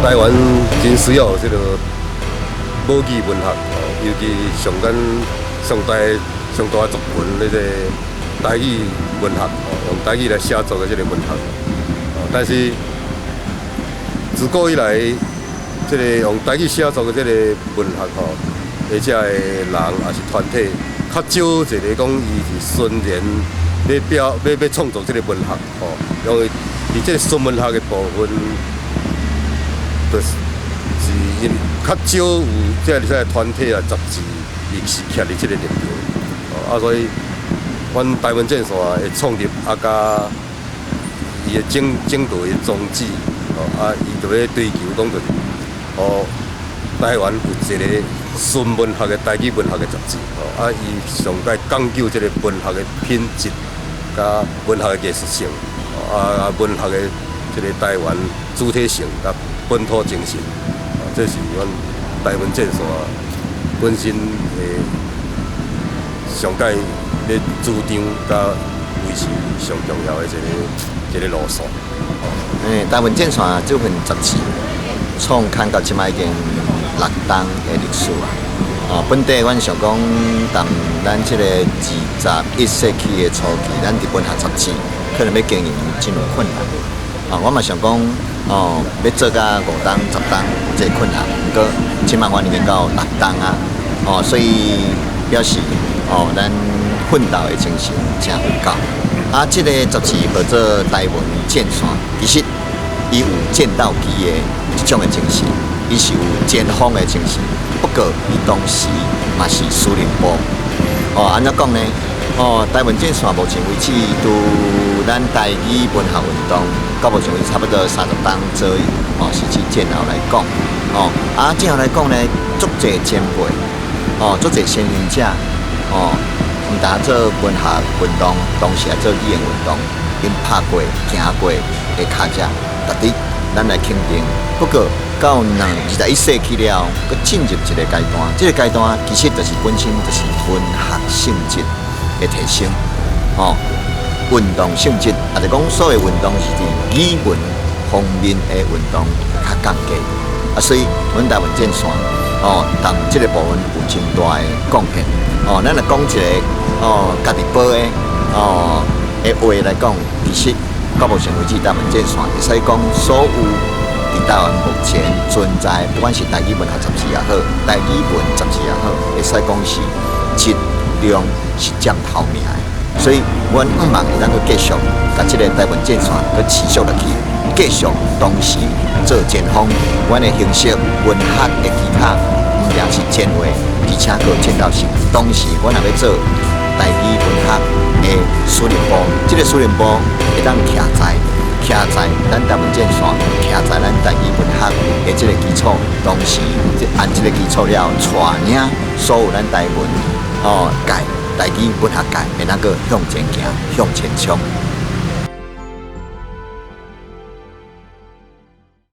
台湾真需要这个母语文学，尤其上大作文那个台语文学，用台语来写作的这个文学。但是自古以来，这个用台语写作的这个文学而且的人也是团体，较少一个讲伊是纯然要创作这个文学，因为伫这个纯文学的部分。就是因较少有即个团体啊、杂志，伊是徛伫即个立场，所以，阮台湾战线的创立甲伊的整个的宗旨，伊就要追求讲就是，台湾有一个纯文学的台语文学的杂志，伊上界讲究即个文学的品质，甲文学的艺术性，文学的即个台湾主体性，甲本土精神，这是阮台湾战线本身上界咧主张甲维持上重要的一个路数。台湾战线这份杂志创刊到即摆已经6档的历史啊。本地阮想讲，咱这个21世纪的初期，咱伫文学杂志可能要经营真有困难。我嘛想讲。要做到5档、10档，这困难。不过，即摆阮已经到6档啊，所以表示咱奋斗的精神真有够。这个杂志叫做台湾战线，其实伊有战斗机的一种的精神，伊是有前锋的精神。不过，伊当时嘛是司令部。安怎讲呢？台湾战线目前为止，拄咱台语文学运动到目前为止差不多30档左右，是指战后来讲，战后来讲呢，足侪前辈，足侪先行者，毋但做文学运动，同时也做语言运动，因拍过、行过的脚者，值得咱来肯定。不过到21世纪了，佮进入一个阶段，这个阶段其实就是本身就是文学性质的提升，运动性质，也就讲所谓运动是伫语文方面的运动较降低，所以阮台湾战线，同这个部分有真大的贡献。咱来讲一个家己报的话来讲，其实到目前为止，台湾战线会使讲所有伫台湾目前存在，不管是台语文学杂志也好，台语文杂志也好，会使讲是质量是占头名的。所以，阮毋望会当去继续，甲即个台湾战线去持续落去，继续同时做前锋。阮的形式文学的其他，毋定是前卫，而且佫有战斗性。同时，阮也要做台语文学的司令部。即个司令部会当徛在咱台湾战线，徛在咱台语文学的即个基础。同时，按即个基础了，带领所有咱台湾界。台语文学界会能够向前行、向前冲。